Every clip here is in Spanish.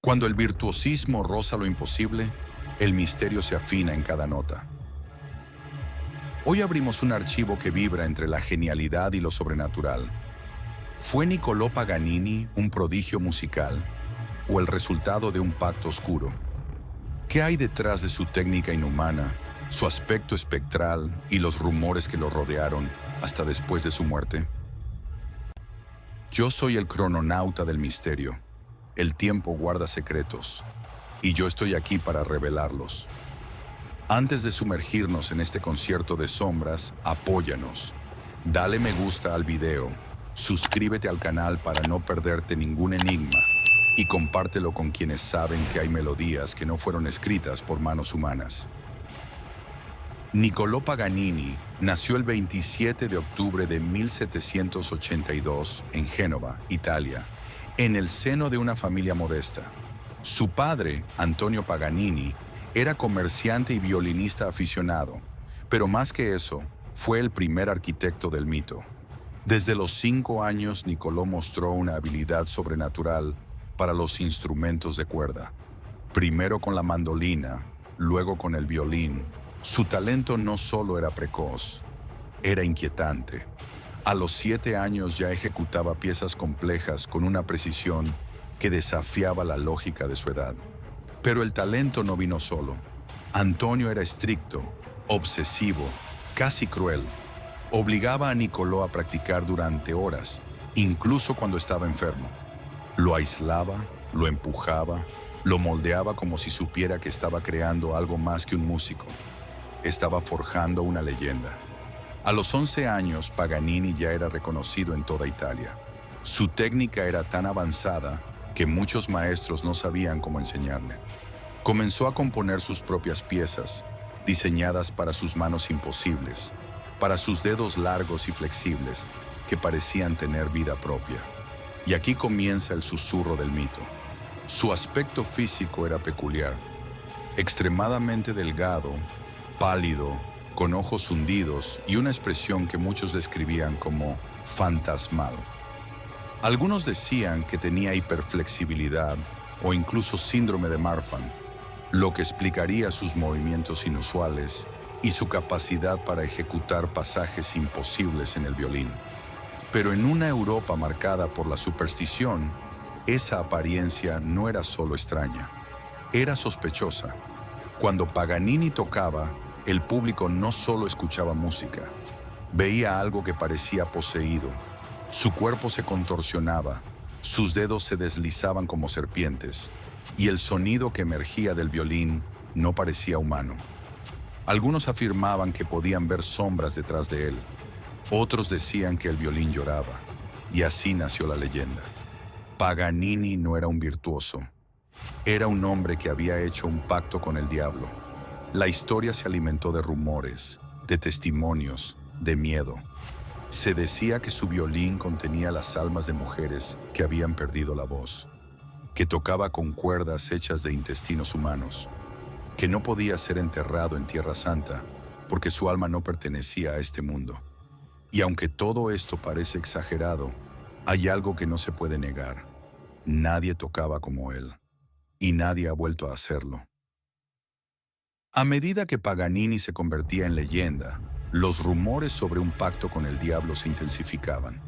Cuando el virtuosismo roza lo imposible, el misterio se afina en cada nota. Hoy abrimos un archivo que vibra entre la genialidad y lo sobrenatural. ¿Fue Niccolò Paganini un prodigio musical o el resultado de un pacto oscuro? ¿Qué hay detrás de su técnica inhumana, su aspecto espectral y los rumores que lo rodearon hasta después de su muerte? Yo soy el crononauta del misterio. El tiempo guarda secretos, y yo estoy aquí para revelarlos. Antes de sumergirnos en este concierto de sombras, apóyanos. Dale me gusta al video, suscríbete al canal para no perderte ningún enigma, y compártelo con quienes saben que hay melodías que no fueron escritas por manos humanas. Niccolò Paganini nació el 27 de octubre de 1782 en Génova, Italia, en el seno de una familia modesta. Su padre, Antonio Paganini, era comerciante y violinista aficionado, pero más que eso, fue el primer arquitecto del mito. Desde los 5 años, Niccolò mostró una habilidad sobrenatural para los instrumentos de cuerda. Primero con la mandolina, luego con el violín. Su talento no solo era precoz, era inquietante. A los 7 años ya ejecutaba piezas complejas con una precisión que desafiaba la lógica de su edad. Pero el talento no vino solo. Antonio era estricto, obsesivo, casi cruel. Obligaba a Niccolò a practicar durante horas, incluso cuando estaba enfermo. Lo aislaba, lo empujaba, lo moldeaba como si supiera que estaba creando algo más que un músico. Estaba forjando una leyenda. A los 11 años, Paganini ya era reconocido en toda Italia. Su técnica era tan avanzada que muchos maestros no sabían cómo enseñarle. Comenzó a componer sus propias piezas, diseñadas para sus manos imposibles, para sus dedos largos y flexibles, que parecían tener vida propia. Y aquí comienza el susurro del mito. Su aspecto físico era peculiar, extremadamente delgado, pálido, con ojos hundidos y una expresión que muchos describían como fantasmal. Algunos decían que tenía hiperflexibilidad o incluso síndrome de Marfan, lo que explicaría sus movimientos inusuales y su capacidad para ejecutar pasajes imposibles en el violín. Pero en una Europa marcada por la superstición, esa apariencia no era solo extraña, era sospechosa. Cuando Paganini tocaba, el público no solo escuchaba música, veía algo que parecía poseído. Su cuerpo se contorsionaba, sus dedos se deslizaban como serpientes, y el sonido que emergía del violín no parecía humano. Algunos afirmaban que podían ver sombras detrás de él, otros decían que el violín lloraba, y así nació la leyenda. Paganini no era un virtuoso, era un hombre que había hecho un pacto con el diablo. La historia se alimentó de rumores, de testimonios, de miedo. Se decía que su violín contenía las almas de mujeres que habían perdido la voz, que tocaba con cuerdas hechas de intestinos humanos, que no podía ser enterrado en Tierra Santa porque su alma no pertenecía a este mundo. Y aunque todo esto parece exagerado, hay algo que no se puede negar. Nadie tocaba como él, y nadie ha vuelto a hacerlo. A medida que Paganini se convertía en leyenda, los rumores sobre un pacto con el diablo se intensificaban.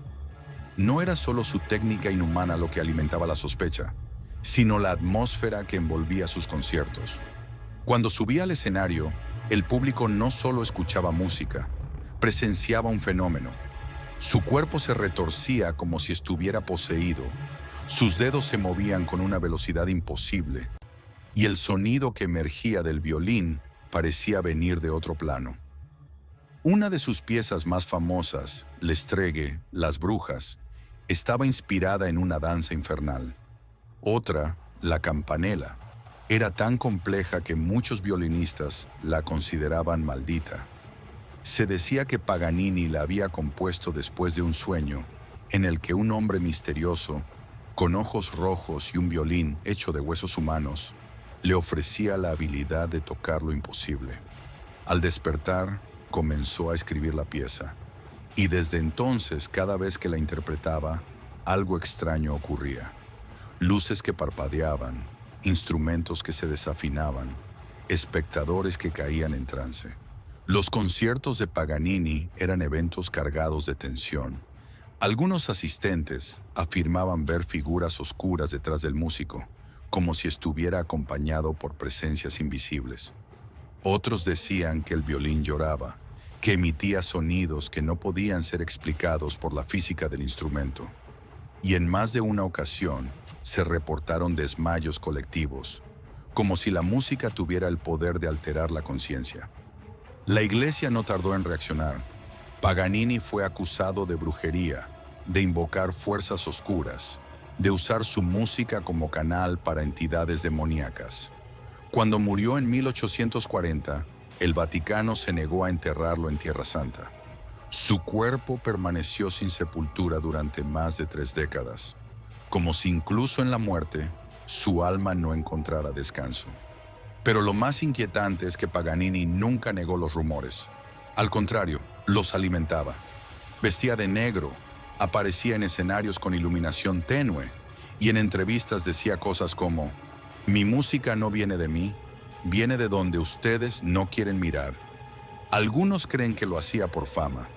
No era solo su técnica inhumana lo que alimentaba la sospecha, sino la atmósfera que envolvía sus conciertos. Cuando subía al escenario, el público no solo escuchaba música, presenciaba un fenómeno. Su cuerpo se retorcía como si estuviera poseído, sus dedos se movían con una velocidad imposible, y el sonido que emergía del violín parecía venir de otro plano. Una de sus piezas más famosas, L'Estreghe, Las Brujas, estaba inspirada en una danza infernal. Otra, La Campanella, era tan compleja que muchos violinistas la consideraban maldita. Se decía que Paganini la había compuesto después de un sueño en el que un hombre misterioso, con ojos rojos y un violín hecho de huesos humanos, le ofrecía la habilidad de tocar lo imposible. Al despertar, comenzó a escribir la pieza, y desde entonces, cada vez que la interpretaba, algo extraño ocurría. Luces que parpadeaban, instrumentos que se desafinaban, espectadores que caían en trance. Los conciertos de Paganini eran eventos cargados de tensión. Algunos asistentes afirmaban ver figuras oscuras detrás del músico, como si estuviera acompañado por presencias invisibles. Otros decían que el violín lloraba, que emitía sonidos que no podían ser explicados por la física del instrumento. Y en más de una ocasión se reportaron desmayos colectivos, como si la música tuviera el poder de alterar la conciencia. La iglesia no tardó en reaccionar. Paganini fue acusado de brujería, de invocar fuerzas oscuras, de usar su música como canal para entidades demoníacas. Cuando murió en 1840, el Vaticano se negó a enterrarlo en Tierra Santa. Su cuerpo permaneció sin sepultura durante más de 3 décadas, como si incluso en la muerte su alma no encontrara descanso. Pero lo más inquietante es que Paganini nunca negó los rumores. Al contrario, los alimentaba. Vestía de negro, aparecía en escenarios con iluminación tenue y en entrevistas decía cosas como: «Mi música no viene de mí, viene de donde ustedes no quieren mirar». Algunos creen que lo hacía por fama,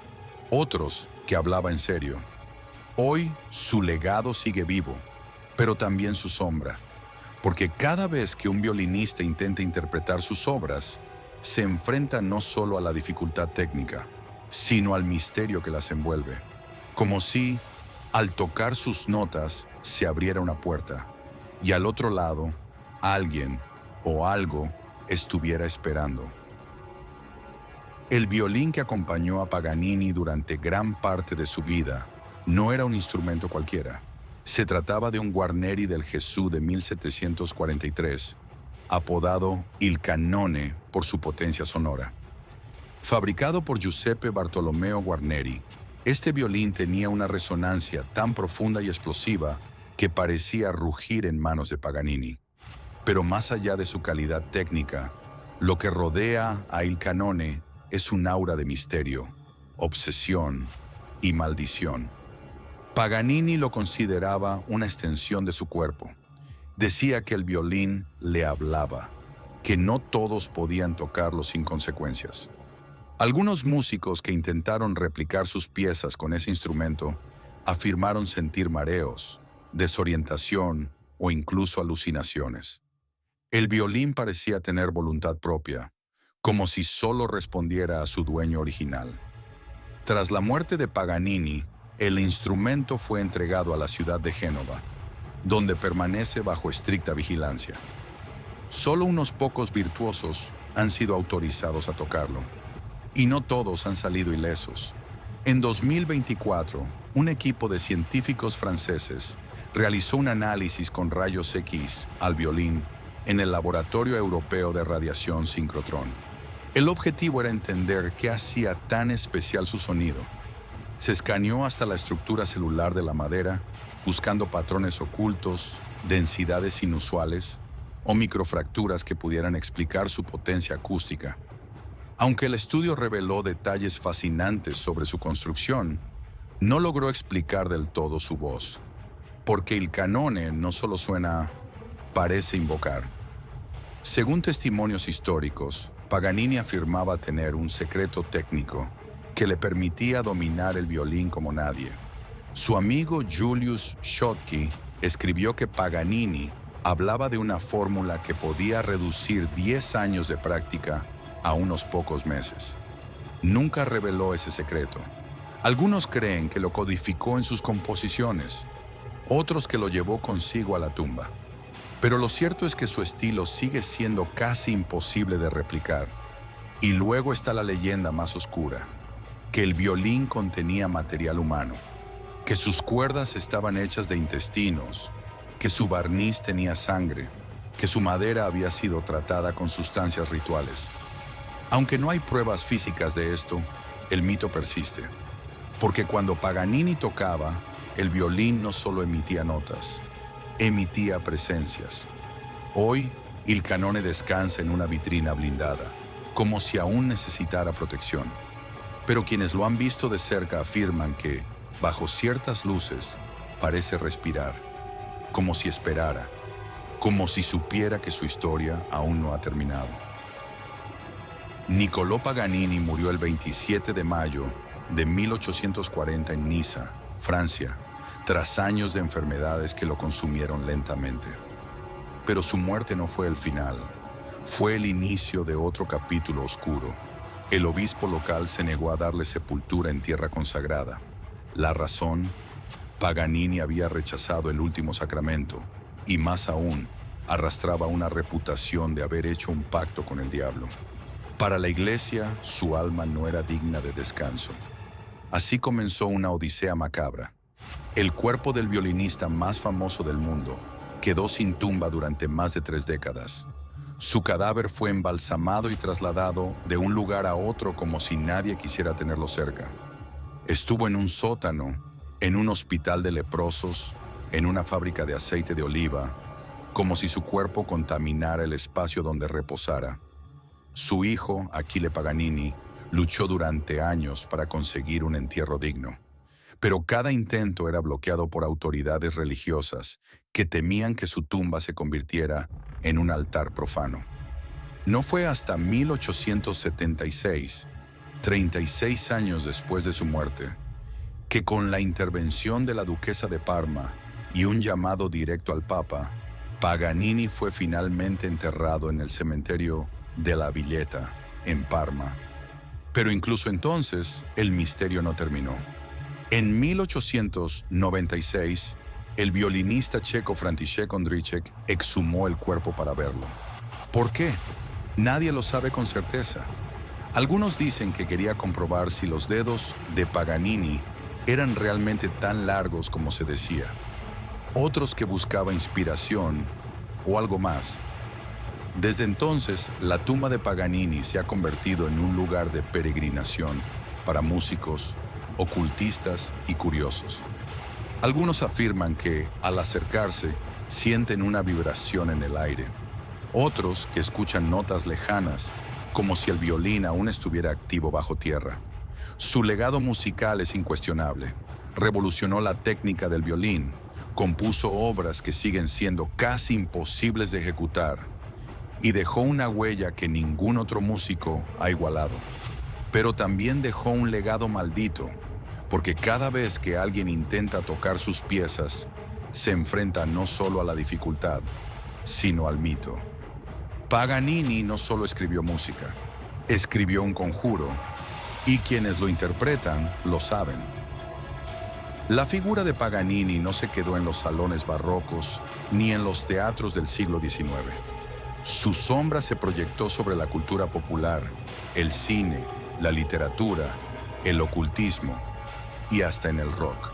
otros que hablaba en serio. Hoy su legado sigue vivo, pero también su sombra, porque cada vez que un violinista intenta interpretar sus obras, se enfrenta no solo a la dificultad técnica, sino al misterio que las envuelve, como si, al tocar sus notas, se abriera una puerta, y al otro lado, alguien o algo estuviera esperando. El violín que acompañó a Paganini durante gran parte de su vida no era un instrumento cualquiera. Se trataba de un Guarneri del Gesù de 1743, apodado Il Cannone por su potencia sonora. Fabricado por Giuseppe Bartolomeo Guarneri, este violín tenía una resonancia tan profunda y explosiva que parecía rugir en manos de Paganini. Pero más allá de su calidad técnica, lo que rodea a Il Cannone es un aura de misterio, obsesión y maldición. Paganini lo consideraba una extensión de su cuerpo. Decía que el violín le hablaba, que no todos podían tocarlo sin consecuencias. Algunos músicos que intentaron replicar sus piezas con ese instrumento afirmaron sentir mareos, desorientación o incluso alucinaciones. El violín parecía tener voluntad propia, como si solo respondiera a su dueño original. Tras la muerte de Paganini, el instrumento fue entregado a la ciudad de Génova, donde permanece bajo estricta vigilancia. Solo unos pocos virtuosos han sido autorizados a tocarlo, y no todos han salido ilesos. En 2024, un equipo de científicos franceses realizó un análisis con rayos X al violín en el Laboratorio Europeo de Radiación Sincrotrón. El objetivo era entender qué hacía tan especial su sonido. Se escaneó hasta la estructura celular de la madera, buscando patrones ocultos, densidades inusuales o microfracturas que pudieran explicar su potencia acústica. Aunque el estudio reveló detalles fascinantes sobre su construcción, no logró explicar del todo su voz, porque el cannone no solo suena, parece invocar. Según testimonios históricos, Paganini afirmaba tener un secreto técnico que le permitía dominar el violín como nadie. Su amigo Julius Schottky escribió que Paganini hablaba de una fórmula que podía reducir 10 años de práctica a unos pocos meses. Nunca reveló ese secreto. Algunos creen que lo codificó en sus composiciones, otros que lo llevó consigo a la tumba. Pero lo cierto es que su estilo sigue siendo casi imposible de replicar. Y luego está la leyenda más oscura, que el violín contenía material humano, que sus cuerdas estaban hechas de intestinos, que su barniz tenía sangre, que su madera había sido tratada con sustancias rituales. Aunque no hay pruebas físicas de esto, el mito persiste, porque cuando Paganini tocaba, el violín no solo emitía notas, emitía presencias. Hoy, Il Cannone descansa en una vitrina blindada, como si aún necesitara protección. Pero quienes lo han visto de cerca afirman que, bajo ciertas luces, parece respirar, como si esperara. como si supiera que su historia aún no ha terminado. Niccolò Paganini murió el 27 de mayo de 1840 en Niza, Francia, tras años de enfermedades que lo consumieron lentamente. Pero su muerte no fue el final, fue el inicio de otro capítulo oscuro. El obispo local se negó a darle sepultura en tierra consagrada. La razón: Paganini había rechazado el último sacramento y, más aún, arrastraba una reputación de haber hecho un pacto con el diablo. Para la iglesia, su alma no era digna de descanso. Así comenzó una odisea macabra. El cuerpo del violinista más famoso del mundo quedó sin tumba durante más de 3 décadas. Su cadáver fue embalsamado y trasladado de un lugar a otro como si nadie quisiera tenerlo cerca. Estuvo en un sótano, en un hospital de leprosos, en una fábrica de aceite de oliva, como si su cuerpo contaminara el espacio donde reposara. Su hijo, Achille Paganini, luchó durante años para conseguir un entierro digno. Pero cada intento era bloqueado por autoridades religiosas que temían que su tumba se convirtiera en un altar profano. No fue hasta 1876, 36 años después de su muerte, que con la intervención de la duquesa de Parma y un llamado directo al Papa, Paganini fue finalmente enterrado en el cementerio de la Villetta, en Parma. Pero incluso entonces, el misterio no terminó. En 1896, el violinista checo František Ondříček exhumó el cuerpo para verlo. ¿Por qué? Nadie lo sabe con certeza. Algunos dicen que quería comprobar si los dedos de Paganini eran realmente tan largos como se decía. Otros que buscaba inspiración o algo más. Desde entonces, la tumba de Paganini se ha convertido en un lugar de peregrinación para músicos, ocultistas y curiosos. Algunos afirman que, al acercarse, sienten una vibración en el aire. Otros que escuchan notas lejanas, como si el violín aún estuviera activo bajo tierra. Su legado musical es incuestionable. Revolucionó la técnica del violín, compuso obras que siguen siendo casi imposibles de ejecutar y dejó una huella que ningún otro músico ha igualado. Pero también dejó un legado maldito, porque cada vez que alguien intenta tocar sus piezas, se enfrenta no solo a la dificultad, sino al mito. Paganini no solo escribió música, escribió un conjuro, y quienes lo interpretan lo saben. La figura de Paganini no se quedó en los salones barrocos ni en los teatros del siglo XIX. Su sombra se proyectó sobre la cultura popular, el cine, la literatura, el ocultismo y hasta en el rock.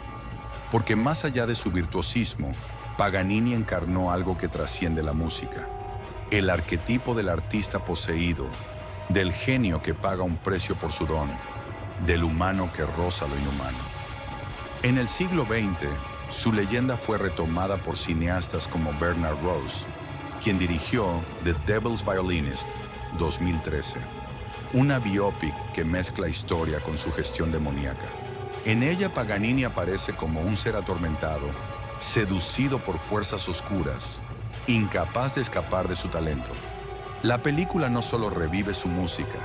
Porque más allá de su virtuosismo, Paganini encarnó algo que trasciende la música. El arquetipo del artista poseído, del genio que paga un precio por su don, del humano que roza lo inhumano. En el siglo XX, su leyenda fue retomada por cineastas como Bernard Rose, quien dirigió The Devil's Violinist, 2013, una biopic que mezcla historia con su gestión demoníaca. En ella Paganini aparece como un ser atormentado, seducido por fuerzas oscuras, incapaz de escapar de su talento. La película no solo revive su música,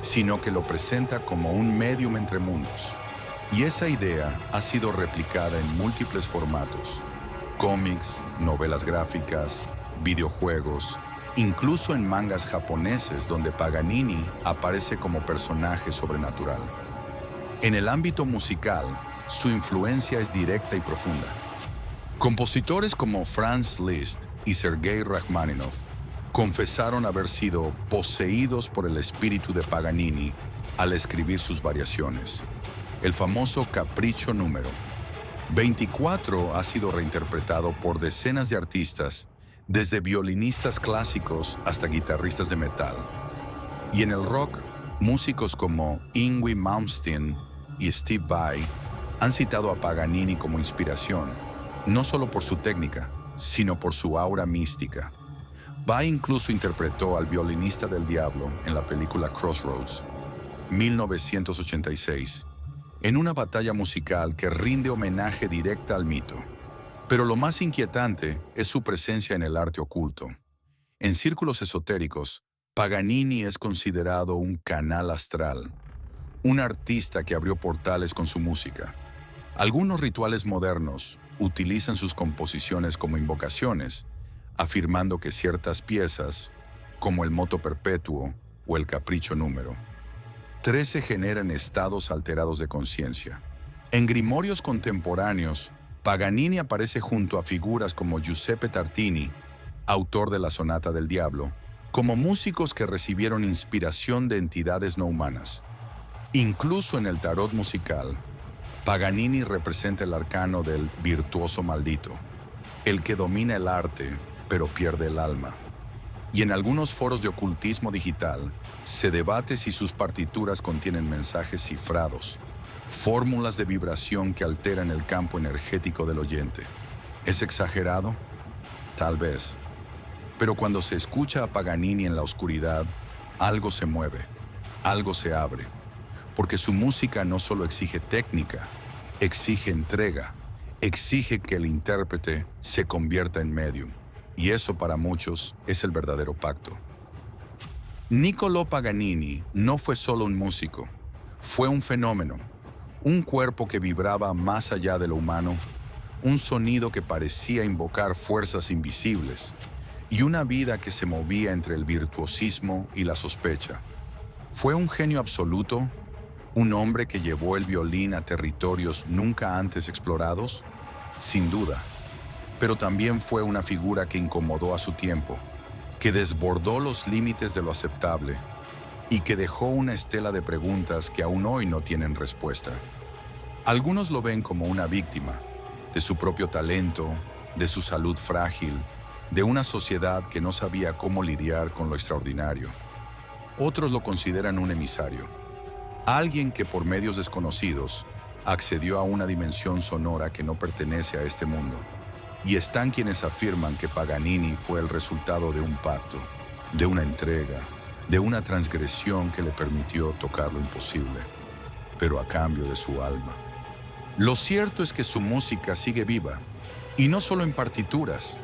sino que lo presenta como un médium entre mundos. Y esa idea ha sido replicada en múltiples formatos: cómics, novelas gráficas, videojuegos, incluso en mangas japoneses donde Paganini aparece como personaje sobrenatural. En el ámbito musical, su influencia es directa y profunda. Compositores como Franz Liszt y Sergei Rachmaninoff confesaron haber sido poseídos por el espíritu de Paganini al escribir sus variaciones. El famoso Capricho número 24 ha sido reinterpretado por decenas de artistas, desde violinistas clásicos hasta guitarristas de metal. Y en el rock, músicos como Yngwie Malmsteen y Steve Vai han citado a Paganini como inspiración, no solo por su técnica, sino por su aura mística. Vai incluso interpretó al violinista del diablo en la película Crossroads, 1986, en una batalla musical que rinde homenaje directa al mito. Pero lo más inquietante es su presencia en el arte oculto. En círculos esotéricos, Paganini es considerado un canal astral, un artista que abrió portales con su música. Algunos rituales modernos utilizan sus composiciones como invocaciones, afirmando que ciertas piezas, como el moto perpetuo o el capricho número 13, generan estados alterados de conciencia. En grimorios contemporáneos, Paganini aparece junto a figuras como Giuseppe Tartini, autor de la Sonata del Diablo, como músicos que recibieron inspiración de entidades no humanas. Incluso en el tarot musical, Paganini representa el arcano del virtuoso maldito, el que domina el arte, pero pierde el alma. Y en algunos foros de ocultismo digital, se debate si sus partituras contienen mensajes cifrados, fórmulas de vibración que alteran el campo energético del oyente. ¿Es exagerado? Tal vez. Pero cuando se escucha a Paganini en la oscuridad, algo se mueve, algo se abre, porque su música no solo exige técnica, exige entrega, exige que el intérprete se convierta en medium. Y eso para muchos es el verdadero pacto. Niccolò Paganini no fue solo un músico, fue un fenómeno, un cuerpo que vibraba más allá de lo humano, un sonido que parecía invocar fuerzas invisibles y una vida que se movía entre el virtuosismo y la sospecha. Fue un genio absoluto, un hombre que llevó el violín a territorios nunca antes explorados, sin duda. Pero también fue una figura que incomodó a su tiempo, que desbordó los límites de lo aceptable y que dejó una estela de preguntas que aún hoy no tienen respuesta. Algunos lo ven como una víctima de su propio talento, de su salud frágil, de una sociedad que no sabía cómo lidiar con lo extraordinario. Otros lo consideran un emisario, alguien que por medios desconocidos accedió a una dimensión sonora que no pertenece a este mundo. Y están quienes afirman que Paganini fue el resultado de un pacto, de una entrega, de una transgresión que le permitió tocar lo imposible, pero a cambio de su alma. Lo cierto es que su música sigue viva, y no solo en partituras,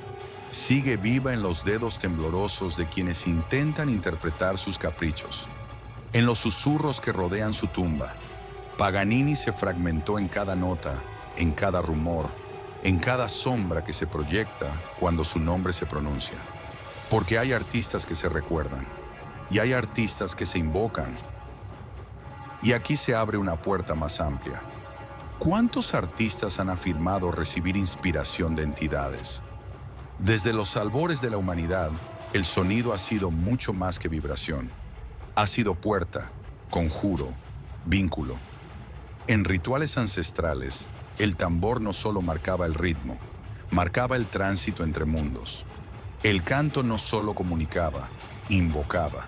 sigue viva en los dedos temblorosos de quienes intentan interpretar sus caprichos, en los susurros que rodean su tumba. Paganini se fragmentó en cada nota, en cada rumor, en cada sombra que se proyecta cuando su nombre se pronuncia. Porque hay artistas que se recuerdan, y hay artistas que se invocan. Y aquí se abre una puerta más amplia. ¿Cuántos artistas han afirmado recibir inspiración de entidades? Desde los albores de la humanidad, el sonido ha sido mucho más que vibración. Ha sido puerta, conjuro, vínculo. En rituales ancestrales, el tambor no solo marcaba el ritmo, marcaba el tránsito entre mundos. El canto no solo comunicaba, invocaba.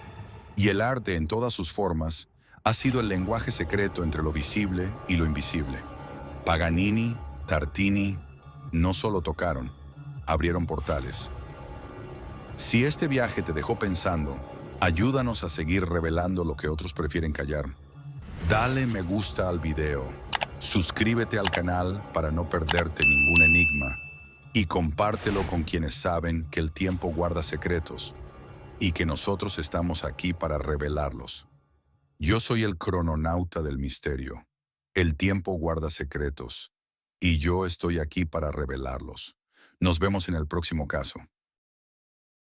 Y el arte en todas sus formas ha sido el lenguaje secreto entre lo visible y lo invisible. Paganini, Tartini, no solo tocaron, abrieron portales. Si este viaje te dejó pensando, ayúdanos a seguir revelando lo que otros prefieren callar. Dale me gusta al video. Suscríbete al canal para no perderte ningún enigma y compártelo con quienes saben que el tiempo guarda secretos y que nosotros estamos aquí para revelarlos. Yo soy el crononauta del misterio. El tiempo guarda secretos y yo estoy aquí para revelarlos. Nos vemos en el próximo caso.